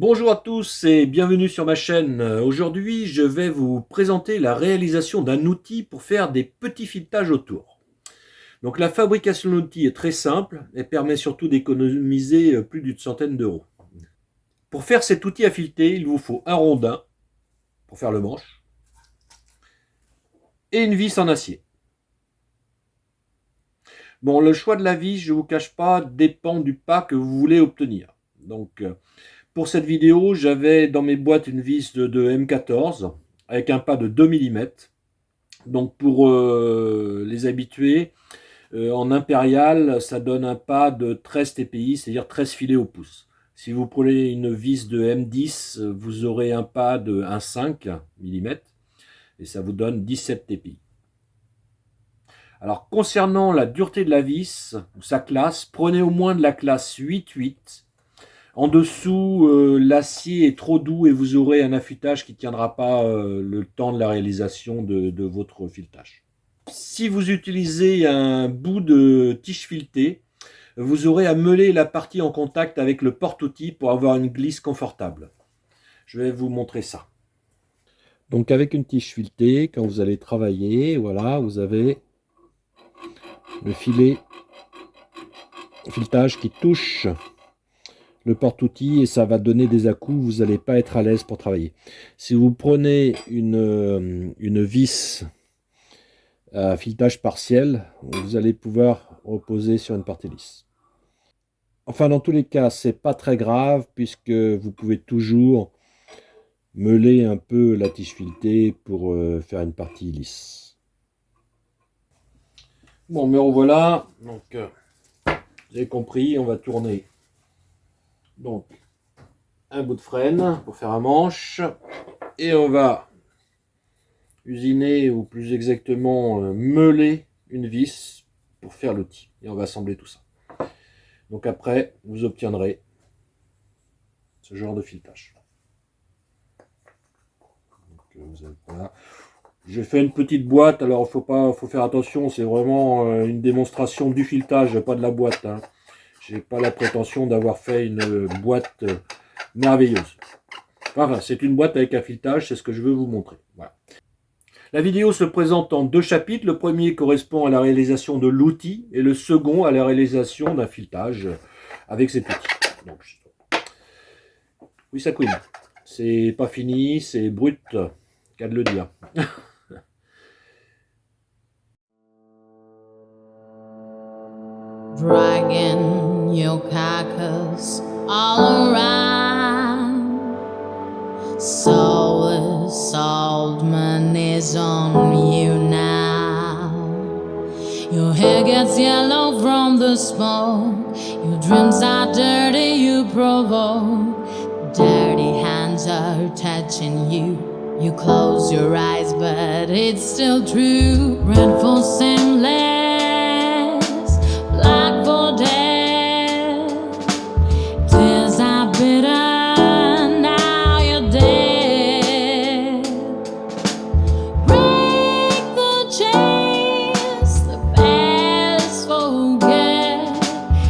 Bonjour à tous et bienvenue sur ma chaîne. Aujourd'hui, je vais vous présenter la réalisation d'un outil pour faire des petits filetages autour. Donc la fabrication de l'outil est très simple et permet surtout d'économiser plus d'une centaine d'euros. Pour faire cet outil à fileter, il vous faut un rondin pour faire le manche et une vis en acier. Bon, le choix de la vis, je ne vous cache pas, dépend du pas que vous voulez obtenir. Donc, pour cette vidéo, j'avais dans mes boîtes une vis de M14 avec un pas de 2 mm. Donc pour les habitués, en impérial, ça donne un pas de 13 TPI, c'est-à-dire 13 filets au pouce. Si vous prenez une vis de M10, vous aurez un pas de 1,5 mm et ça vous donne 17 TPI. Alors concernant la dureté de la vis, ou sa classe, prenez au moins de la classe 8,8. En dessous, l'acier est trop doux et vous aurez un affûtage qui ne tiendra pas le temps de la réalisation de votre filetage. Si vous utilisez un bout de tige filetée, vous aurez à meuler la partie en contact avec le porte-outil pour avoir une glisse confortable. Je vais vous montrer ça. Donc avec une tige filetée, quand vous allez travailler, voilà, vous avez le filet filetage qui touche le porte-outil et ça va donner des à-coups, vous n'allez pas être à l'aise pour travailler. Si vous prenez une vis à filetage partiel, vous allez pouvoir reposer sur une partie lisse. Enfin, dans tous les cas, c'est pas très grave puisque vous pouvez toujours meuler un peu la tige filetée pour faire une partie lisse. Bon, me revoilà. Donc, vous avez compris, on va tourner. Donc, un bout de frêne pour faire un manche. Et on va usiner, ou plus exactement meuler une vis pour faire l'outil. Et on va assembler tout ça. Donc après, vous obtiendrez ce genre de filetage. Voilà. J'ai fait une petite boîte, alors faut faire attention, c'est vraiment une démonstration du filetage, pas de la boîte. Hein. J'ai pas la prétention d'avoir fait une boîte merveilleuse. Enfin, c'est une boîte avec un filetage, c'est ce que je veux vous montrer. Voilà. La vidéo se présente en deux chapitres. Le premier correspond à la réalisation de l'outil et le second à la réalisation d'un filetage avec ses petits. Donc, oui, ça couine. C'est pas fini, c'est brut, qu'à de le dire. Dragging your carcass all around, soulless old man is on you now. Your hair gets yellow from the smoke, your dreams are dirty, you provoke. Dirty hands are touching you. You close your eyes, but it's still true. Red for seamless, black for dead. Tears are bitter, now you're dead. Break the chains, the past forget.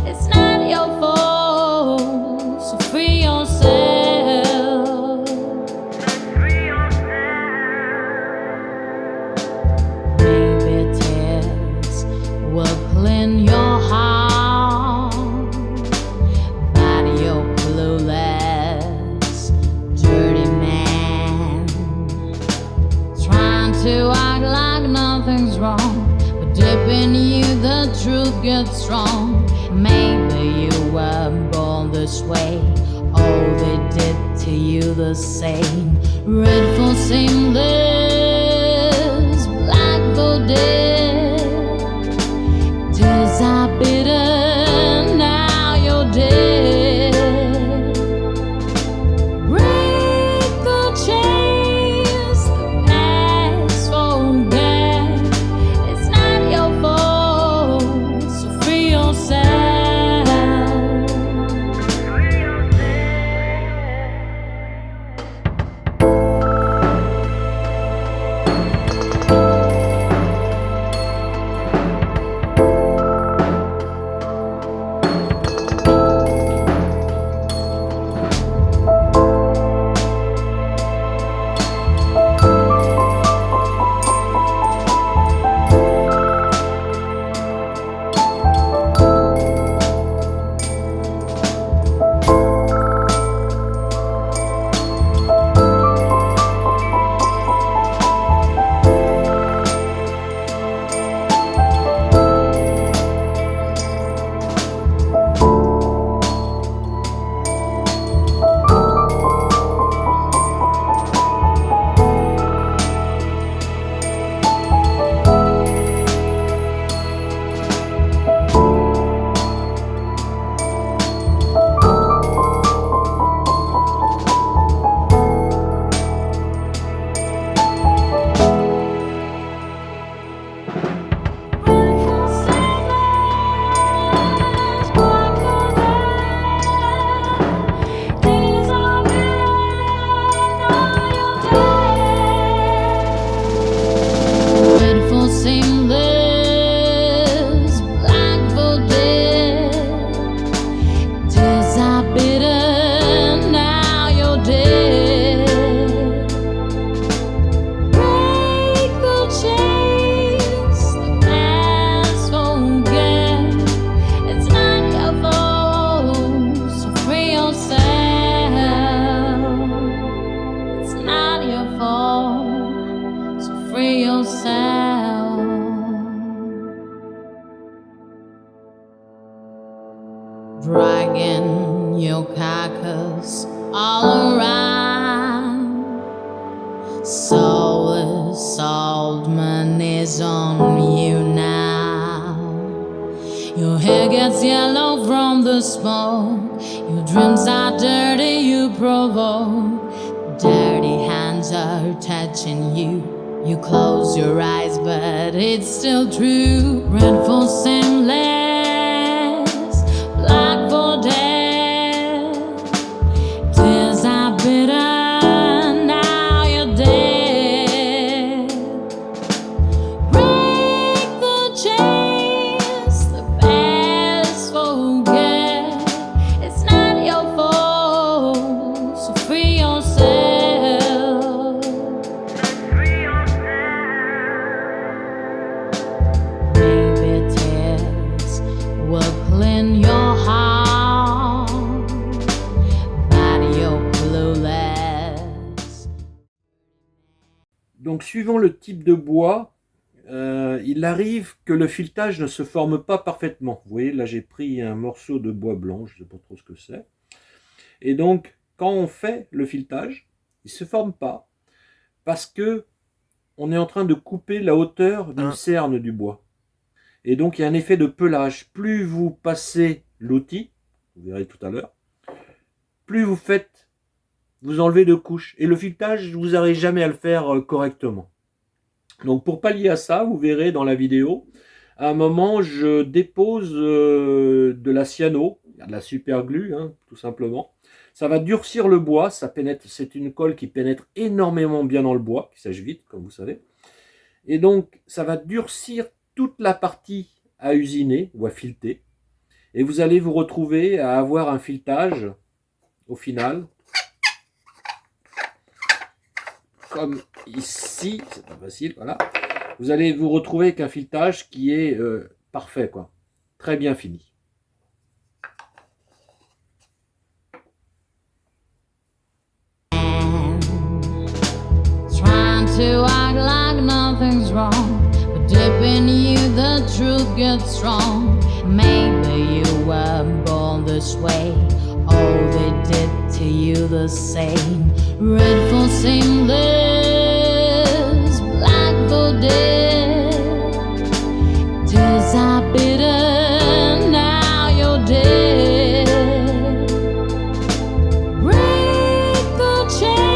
It's not your fault, so free yourself. To act like nothing's wrong, but deep in you the truth gets strong. Maybe you were born this way, oh, they did to you the same. Red for seamless, black for dead. Tears are bitter, now you're dead. yourself. Dragging your carcass all around. Soulless old man is on you now. Your hair gets yellow from the smoke. Your dreams are dirty, you provoke. Dirty hands are touching you. You close your eyes, but it's still true. Red for seamless, black for death. Tears are bitter. Donc suivant le type de bois, il arrive que le filetage ne se forme pas parfaitement. Vous voyez, là j'ai pris un morceau de bois blanc, je ne sais pas trop ce que c'est. Et donc, quand on fait le filetage, il ne se forme pas parce que on est en train de couper la hauteur d'une cerne du bois. Et donc, il y a un effet de pelage. Plus vous passez l'outil, vous verrez tout à l'heure, plus vous enlevez de couches. Et le filetage, vous n'arrivez jamais à le faire correctement. Donc, pour pallier à ça, vous verrez dans la vidéo, à un moment, je dépose de la cyano, de la super glue, hein, tout simplement. Ça va durcir le bois, ça pénètre, c'est une colle qui pénètre énormément bien dans le bois, qui sèche vite, comme vous savez. Et donc, ça va durcir toute la partie à usiner ou à fileter. Et vous allez vous retrouver à avoir un filetage, au final, comme ici, c'est pas facile, voilà. Vous allez vous retrouver avec un filetage qui est parfait, quoi. Très bien fini. To act like nothing's wrong, but deep in you the truth gets strong. Maybe you were born this way, oh they did to you the same. Red for seamless, black for dead. Tears are bitter, now you're dead. Break the chain.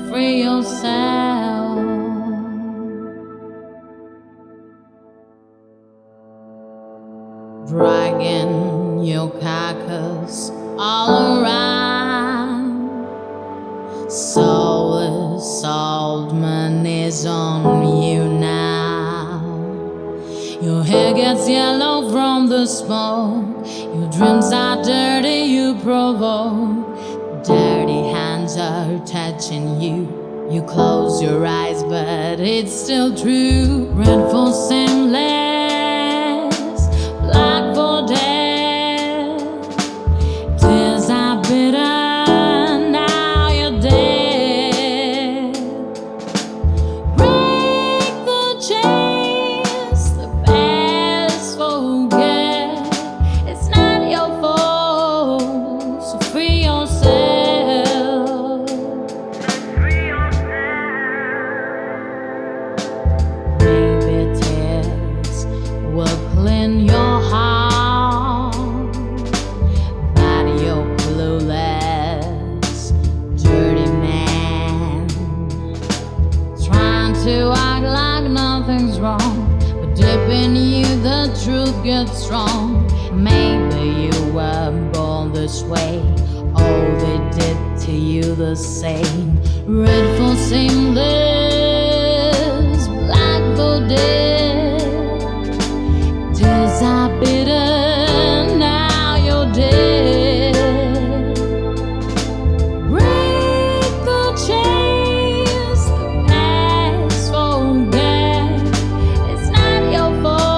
Free yourself. dragging your carcass all around. Soulless old man is on you now. Your hair gets yellow from the smoke. Your dreams are dirty, you provoke. Dirty hands are touching you. You close your eyes, but it's still true. Red for seamless, black for dead. Tears are bitter. Get strong. Maybe you were born this way. Oh, they did to you the same. Red for seamless, black for dead. Tears are bitter, now you're dead. Break the chains, the past forget. It's not your fault.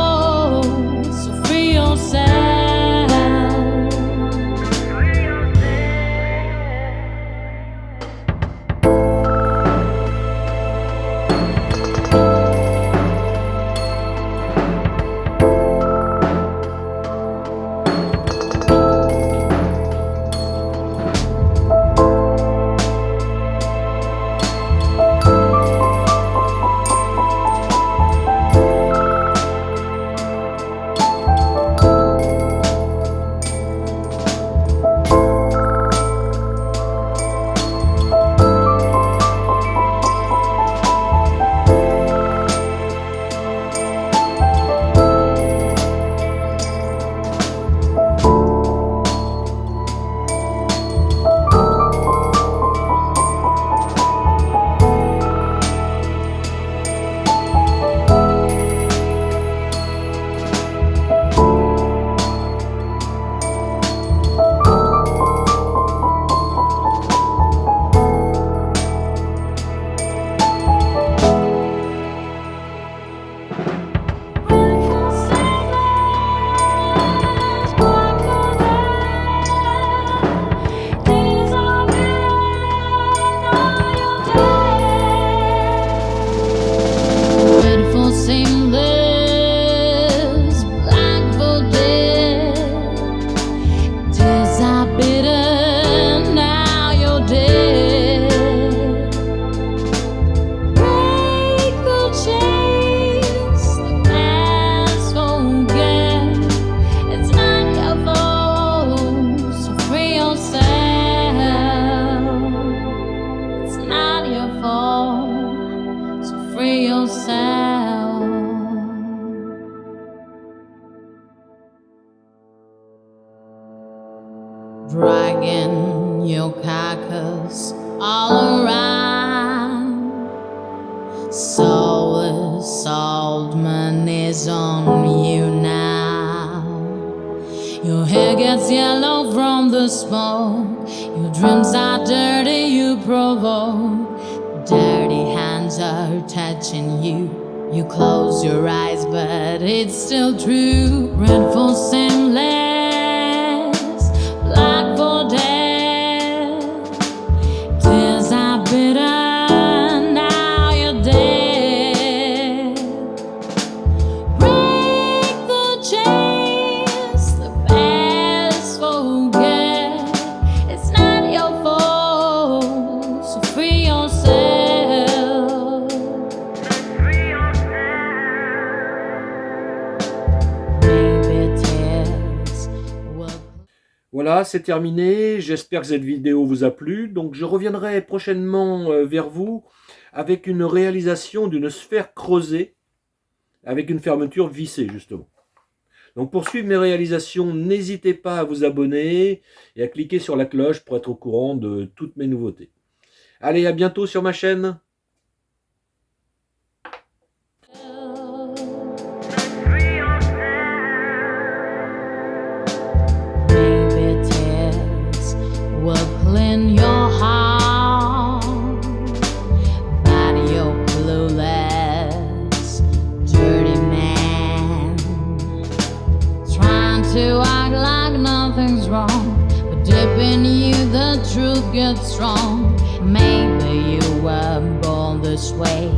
Dragging your carcass all around. Soulless old man is on you now. Your hair gets yellow from the smoke. Your dreams are dirty, you provoke. Dirty hands are touching you. You close your eyes, but it's still true. Red for seamless, black for dead. Tears are bitter, now you're dead. Break the chains, the past forget. It's not your fault, so free yourself. Voilà, c'est terminé. J'espère que cette vidéo vous a plu. Donc, je reviendrai prochainement vers vous avec une réalisation d'une sphère creusée avec une fermeture vissée, justement. Donc pour suivre mes réalisations, n'hésitez pas à vous abonner et à cliquer sur la cloche pour être au courant de toutes mes nouveautés. Allez, à bientôt sur ma chaîne. Maybe tears will clean your heart, but you're clueless, dirty man, trying to act like nothing's wrong, but deep in you the truth gets strong. Maybe you were born this way,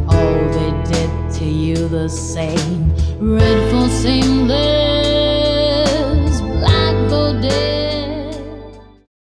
oh they did to you the same, dreadful seamless.